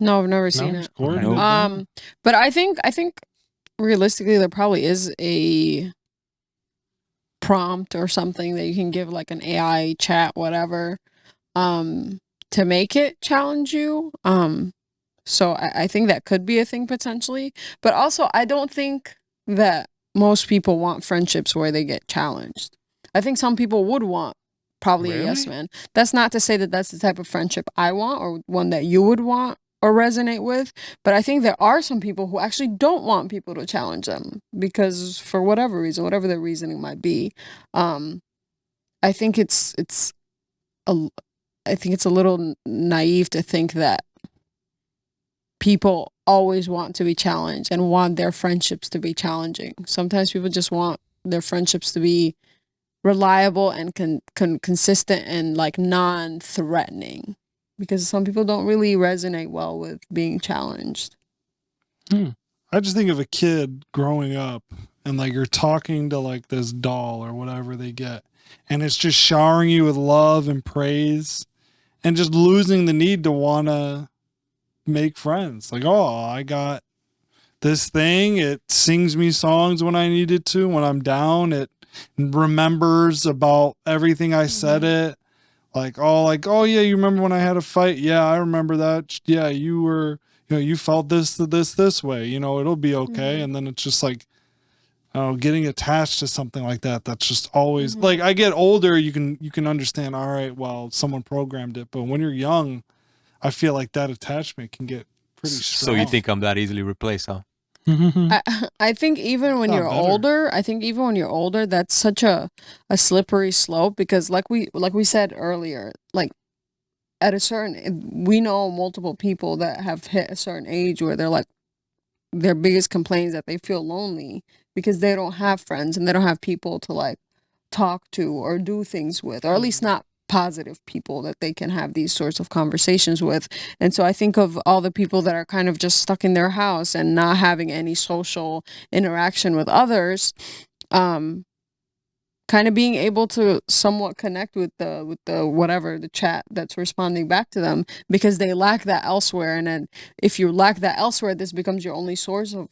No, I've never seen it. Gordon Nope. did that. But I think realistically there probably is a prompt or something that you can give like an AI chat, whatever, to make it challenge you. So I think that could be a thing potentially. But also I don't think that most people want friendships where they get challenged. I think some people would want probably a yes Really? man. That's not to say that that's the type of friendship I want or one that you would want or resonate with, but I think there are some people who actually don't want people to challenge them because for whatever reason, whatever their reasoning might be. I think it's a little naive to think that people always want to be challenged and want their friendships to be challenging. Sometimes people just want their friendships to be reliable and consistent and like non-threatening, because some people don't really resonate well with being challenged. I just think of a kid growing up and like you're talking to like this doll or whatever they get, and it's just showering you with love and praise and just losing the need to want to make friends. Like, oh, I got this thing. It sings me songs when I need it to. When I'm down, it remembers about everything I said it. Like, oh yeah, you remember when I had a fight? Yeah, I remember that. Yeah, you were, you felt this way. It'll be okay. And then it's just like, getting attached to something like that. That's just always like, I get older, you can understand. All right, well, someone programmed it, but when you're young, I feel like that attachment can get pretty strong. So you think I'm that easily replaced, huh? I think even when Not you're better. older, that's such a slippery slope, because like we said earlier, like we know multiple people that have hit a certain age where they're like, their biggest complaint is that they feel lonely because they don't have friends and they don't have people to like talk to or do things with, or at least not positive people that they can have these sorts of conversations with. And so I think of all the people that are kind of just stuck in their house and not having any social interaction with others, kind kind of being able to somewhat connect with the whatever the chat that's responding back to them, because they lack that elsewhere. And then if you lack that elsewhere, this becomes your only source of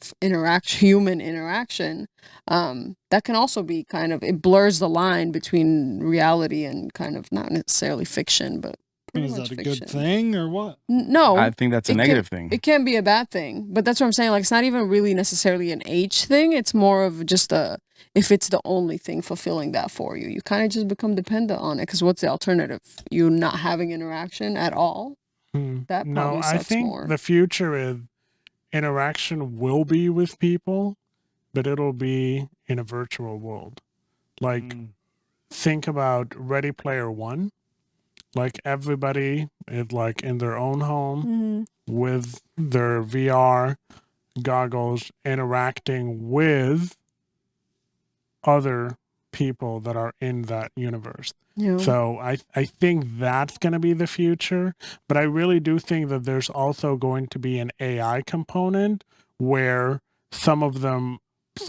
human interaction. That can also be kind of, it blurs the line between reality and kind of not necessarily fiction, but pretty Is much that a fiction. good thing or what? No, I think that's a negative thing. It can be a bad thing, but that's what I'm saying. Like, it's not even really necessarily an age thing. It's more of just if it's the only thing fulfilling that for you, you kind of just become dependent on it. Because what's the alternative? You not having interaction at all? That No, probably I sucks think more. the future is interaction will be with people, but it'll be in a virtual world. Like, think about Ready Player One. Like, everybody is like in their own home with their VR goggles, interacting with other people that are in that universe. Yeah. So I think that's going to be the future, but I really do think that there's also going to be an AI component where some of them,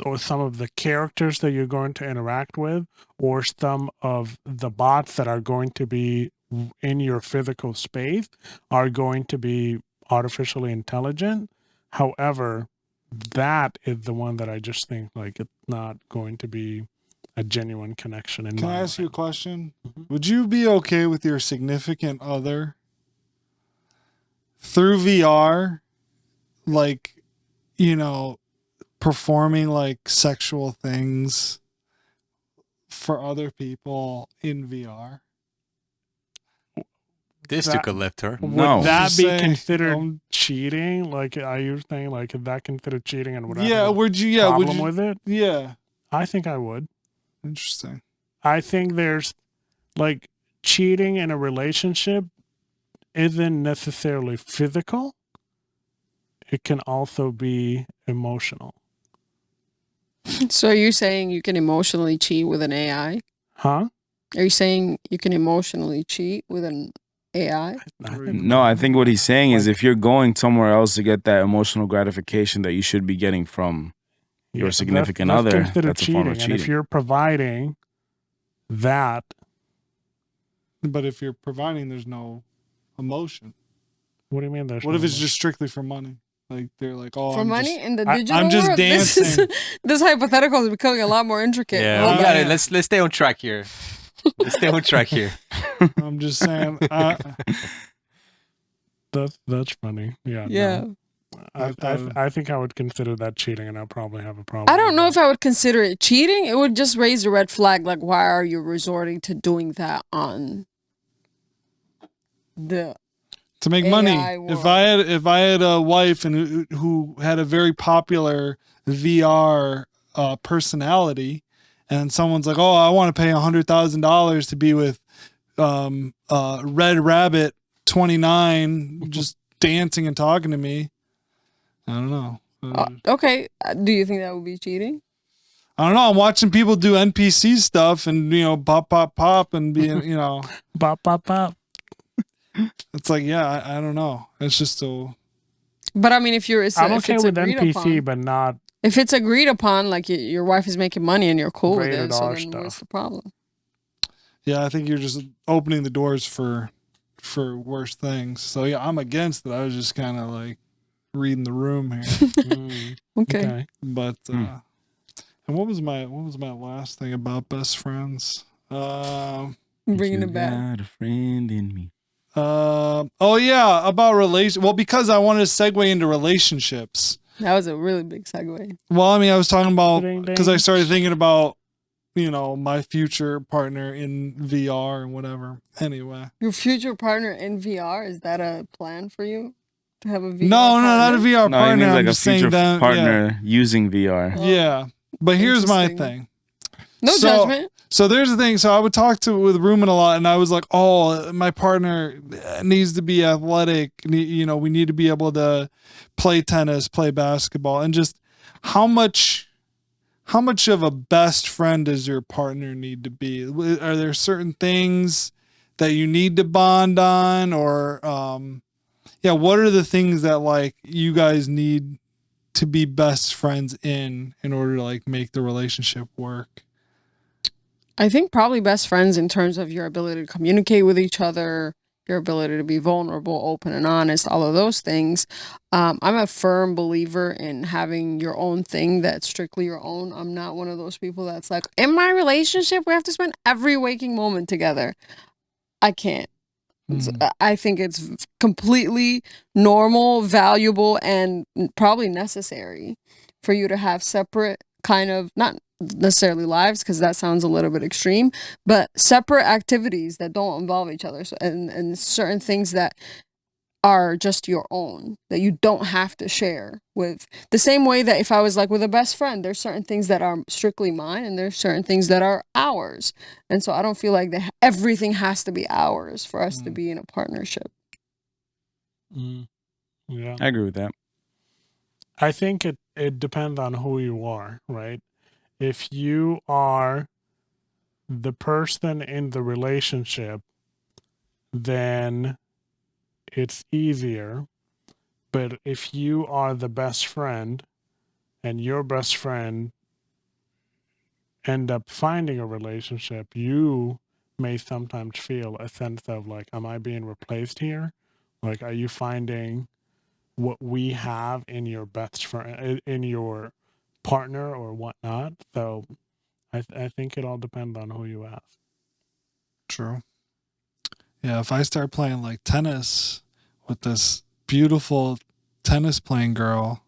or some of the characters that you're going to interact with, or some of the bots that are going to be in your physical space are going to be artificially intelligent. However, that is the one that I just think like it's not going to be a genuine connection. Can I ask you a mind. question? Would you be okay with your significant other through VR, like, you know, performing like sexual things for other people in VR? This That- took a left turn. No. Would that Just be saying, considered cheating? Like, are you saying like is that considered cheating, and would I yeah, have a would you? Yeah, problem would you? with it? Yeah, I think I would. interesting. I think there's like cheating in a relationship isn't necessarily physical. It can also be emotional. So are you saying you can emotionally cheat with an AI? Huh? Are you saying you can emotionally cheat with an AI? No, I think what he's saying is if you're going somewhere else to get that emotional gratification that you should be getting from your significant other, considered that's a form of And if cheating. you're providing that, But if you're providing, there's no emotion. what do you mean? There's What no if it's emotion? just strictly for money? Like they're like, oh, For I'm money just, in the I'm digital just world? dancing. This hypothetical is becoming a lot more intricate. Yeah, Hold we on. got it. Let's stay on track here. Let's stay on track here. I'm just saying. That's funny. Yeah. Yeah. No. I think I would consider that cheating, and I'll probably have a problem. I don't with know that. if I would consider it cheating. It would just raise a red flag. Like, why are you resorting to doing that on the to make AI money. world. If I had a wife and who had a very popular VR personality, and someone's like, "Oh, I want to pay $100,000 to be with Red Rabbit 29, just dancing and talking to me," I don't know. Okay. Do you think that would be cheating? I don't know. I'm watching people do NPC stuff and pop, pop, pop, and being Bop, bop, bop. It's like, yeah, I don't know. It's just so. But I mean, if I'm if okay it's with agreed NPC, upon, but not if it's agreed upon, like your wife is making money and you're cool with Rated it, so R then what's stuff. the problem? Yeah, I think you're just opening the doors for worse things. So yeah, I'm against it. I was just kind of like reading the room here. Okay. But and what was my last thing about best friends? Bringing it back. Got a friend in me. Oh yeah, about well, because I wanted to segue into relationships. That was a really big segue. Well, I mean, I was talking about Ding, because I ding. started thinking about my future partner in VR and whatever. Anyway, Your future partner in VR, is that a plan for you to have a VR? no, not a partner? VR No, he partner. means I'm like a just saying future that partner using VR. Yeah. But here's my Interesting. thing. No So- judgment. So there's the thing. So I would talk with Ruben a lot, and I was like, "Oh, my partner needs to be athletic. We need to be able to play tennis, play basketball, and just how much of a best friend does your partner need to be? Are there certain things that you need to bond on, or what are the things that like you guys need to be best friends in order to like make the relationship work?" I think probably best friends in terms of your ability to communicate with each other, your ability to be vulnerable, open, and honest, all of those things. I'm a firm believer in having your own thing that's strictly your own. I'm not one of those people that's like, in my relationship, we have to spend every waking moment together. I can't. I think it's completely normal, valuable, and probably necessary for you to have separate kind of, not necessarily lives, because that sounds a little bit extreme, but separate activities that don't involve each other. So, and certain things that are just your own, that you don't have to share with. The same way that if I was like with a best friend, there's certain things that are strictly mine and there's certain things that are ours. And so I don't feel like everything has to be ours for us to be in a partnership. Yeah. I agree with that. I think it depends on who you are, right? If you are the person in the relationship, then it's easier. But if you are the best friend and your best friend end up finding a relationship, you may sometimes feel a sense of like, am I being replaced here? Like, are you finding what we have in your best friend, in your partner or whatnot? So I think it all depends on who you ask. True. Yeah, if I start playing like tennis with this beautiful tennis playing girl,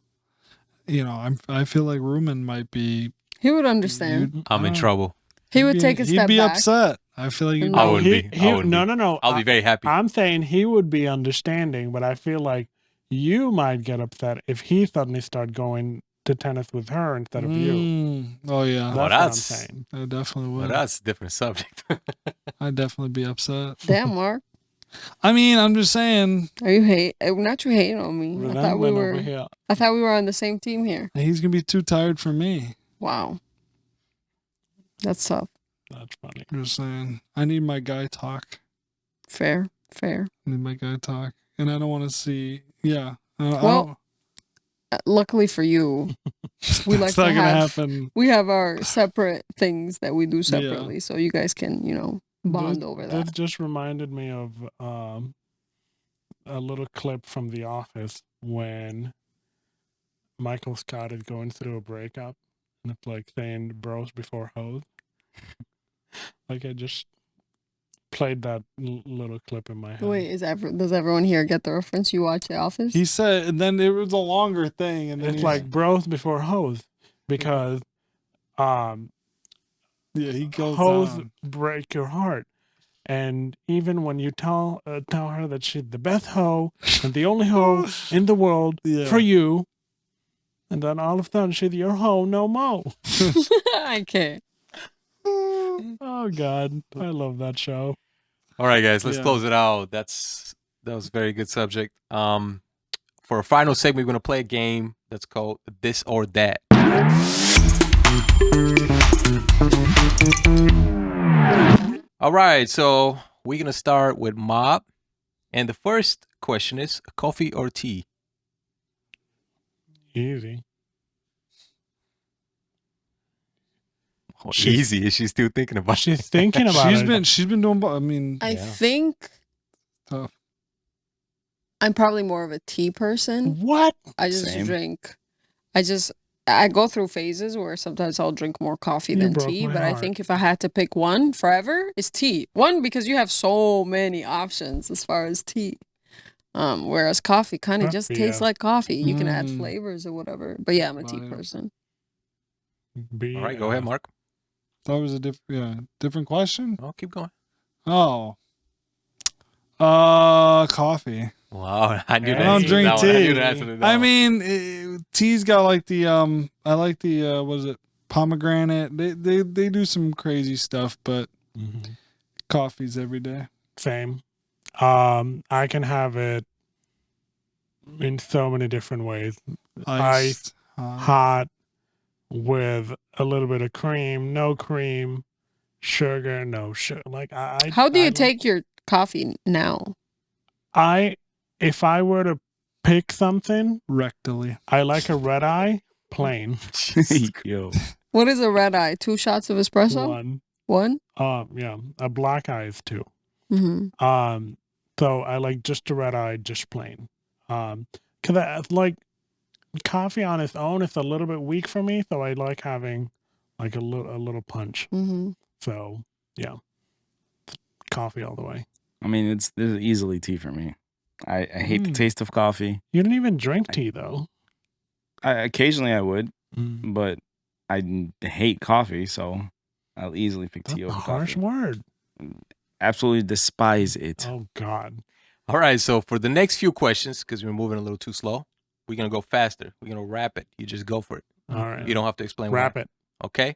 I feel like Ruben might be. He would understand. I'm in trouble. He would take a step He'd be back. upset. I feel like No, I wouldn't be. I wouldn't be. No. I'll be very happy. I'm saying he would be understanding, but I feel like you might get upset if he suddenly started going to tennis with her instead of you. Oh yeah, That's what I'm saying. I definitely would. Well, that's a different subject. I'd definitely be upset. Damn, Mark. I mean, I'm just saying. Are you not you hating on me? I thought we over here. were on the same team here. He's gonna be too tired for me. Wow. That's tough. That's funny. I'm just saying. I need my guy talk. Fair. I need my guy talk, and I don't want to see. Yeah. Well, luckily for you, we like that's not to gonna have. happen. We have our separate things that we do separately, so you guys can, bond over that. That just reminded me of a little clip from The Office when Michael Scott is going through a breakup, and it's like saying "bros before hoes." Like I just played that little clip in my head. Wait, does everyone here get the reference? You watch The Office? He said, and then it was a longer thing, and then It's like bros before hoes because he goes hoes down. break your heart. And even when you tell her that she's the best hoe and the only hoe in the world for you, and then all of a sudden she's your hoe no more. I can't. Oh God, I love that show. All right, guys, let's Yeah. close it out. That was a very good subject. For a final segment, we're gonna play a game that's called This or That. All right, so we're gonna start with Mob, and the first question is coffee or tea. Easy. Oh, easy. Is she still thinking about it? She's thinking about it. She's been doing. I mean, I think tough. I'm probably more of a tea person. What? I just Same. drink. I go through phases where sometimes I'll drink more coffee You than broke tea, my but I heart. think if I had to pick one forever, it's tea. One, because you have so many options as far as tea. Whereas coffee kind of That's just tastes BS. like coffee. You can add Mm. flavors or whatever. But yeah, I'm a tea Right. person. All right, go ahead, Mark. That was a different question. Oh, keep going. Oh, coffee. Wow, I knew I that. don't answer to drink that one. I knew tea. the answer to that I one. mean, tea's got like the I like the what is it, pomegranate. They do some crazy stuff, but Mhm. coffee's every day. Same. I can have it in so many different ways. Iced, Hot, with a little bit of cream, no cream, sugar, no sugar. Like How do you I- take your coffee now? if I were to pick something, rectally. I like a red eye, plain. Yo. What is a red eye? 2 shots of espresso? One. One? Yeah, a black eyes too. Mm-hmm. So I like just a red eye, just plain. Cause I like coffee on its own. It's a little bit weak for me, so I like having like a little punch. Mm-hmm. So yeah, coffee all the way. I mean, this is easily tea for me. I hate the taste of coffee. You don't even drink tea though. Occasionally I would, Mm. but I hate coffee, so I'll easily pick That's tea a over harsh coffee. word. Absolutely despise it. Oh God. All right, so for the next few questions, because we're moving a little too slow, we're gonna go faster. We're gonna wrap it. You just go for it. All right. You don't have to explain Wrap why. it. Okay.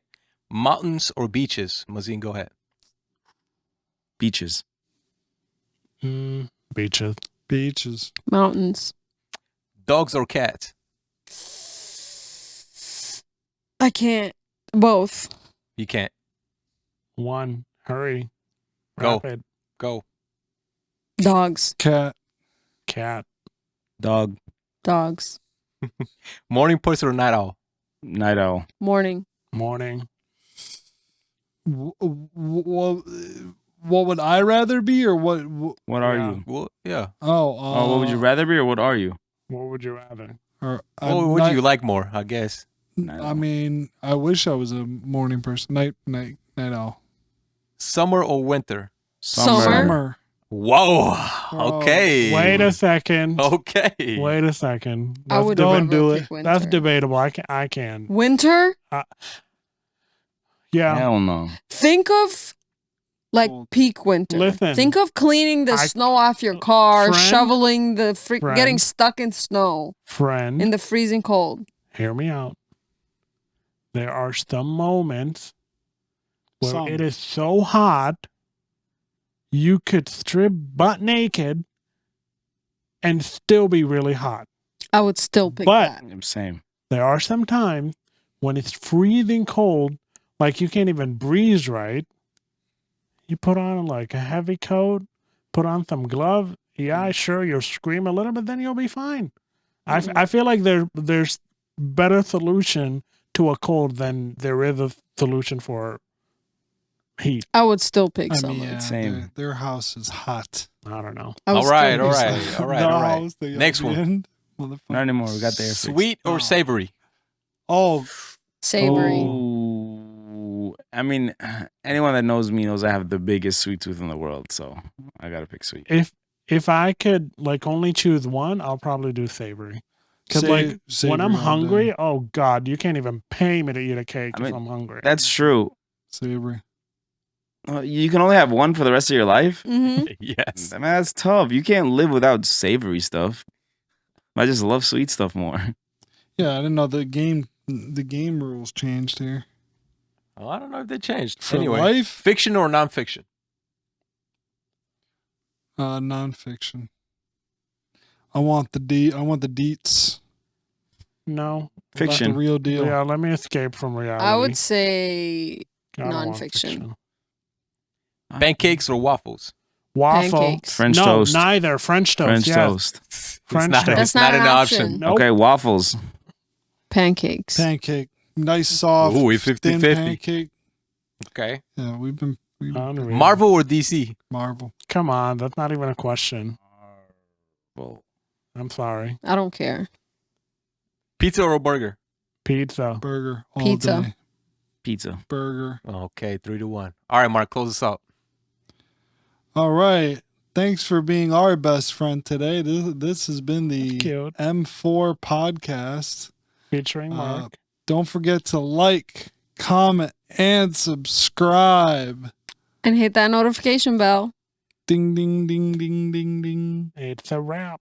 Mountains or beaches? Mazin, go ahead. Beaches. Beaches. Beaches. Mountains. Dogs or cats? I can't. Both. You can't. One. Hurry. Go. Rapid. Go. Dogs. Cat. Cat. Dog. Dogs. Morning person or night owl? Night owl. Morning. Morning. What would I rather be, or what? What are Yeah. you? Well, yeah. Oh, what would you rather be, or what are you? What would you rather? Or What would you like more? I guess. I mean, I wish I was a morning person. Night owl. Summer or winter? Summer. Whoa. Oh, Okay. Wait a second. Okay. Wait a second. I would Don't rather do pick it. winter. That's debatable. I can. Winter? Yeah. Hell no. Think of like Cold. peak winter. Listen, Think of cleaning the I- snow off your car, Friend? shoveling the Friend? getting stuck in snow Friend, in the freezing cold. hear me out. There are some moments where Some. it is so hot you could strip butt naked and still be really hot. I would still pick But- that. Same. There are some times when it's freezing cold, like you can't even breathe right. You put on like a heavy coat, put on some gloves. Yeah, sure, you'll scream a little, but then you'll be fine. I feel like there's better solution to a cold than there is a solution for heat. I would still pick I summer. mean, yeah, Same. their house is hot. I don't know. I would All still right, pick all summer. right, all right, The all right. house that y'all Next be one. in, motherfucker. Not anymore. We got the air fixed. Sweet or Oh. savory? Oh, Savory. Ooh. I mean, anyone that knows me knows I have the biggest sweet tooth in the world, so I gotta pick sweet. If I could like only choose one, I'll probably do savory. Cause like when I'm hungry, oh God, you can't even pay me to eat a cake I mean, if I'm hungry. That's true. savory. You can only have one for the rest of your life. Mm-hmm. Yes. I mean, that's tough. You can't live without savory stuff. I just love sweet stuff more. Yeah, I didn't know the game rules changed here. Well, I don't know if they changed. For Anyway, life, fiction or nonfiction? nonfiction. I want the deets. No. The Fiction. real deal. Yeah, let me escape from reality. I would say I don't want nonfiction. fiction. Pancakes or waffles? Waffle. Pancakes. French no, toast. neither. French toast. French yes. toast. French it's not, toast. It's That's not not an an option. option. Nope. Okay, waffles. Pancakes. Pancake. Nice, soft, Ooh, we thin 50-50. pancake. Okay. Yeah, we've been Unreal. Marvel or DC? Marvel. Come on, that's not even a question. Well, I'm sorry. I don't care. Pizza or burger? Pizza. Burger. All Pizza. Day. pizza. Burger. Okay, 3-1. All right, Mark, close us out. All right. Thanks for being our best friend today. This has been the Cute. M4 Podcast. Featuring Mark. Don't forget to like, comment, and subscribe. And hit that notification bell. Ding, ding, ding, ding, ding, ding. It's a wrap.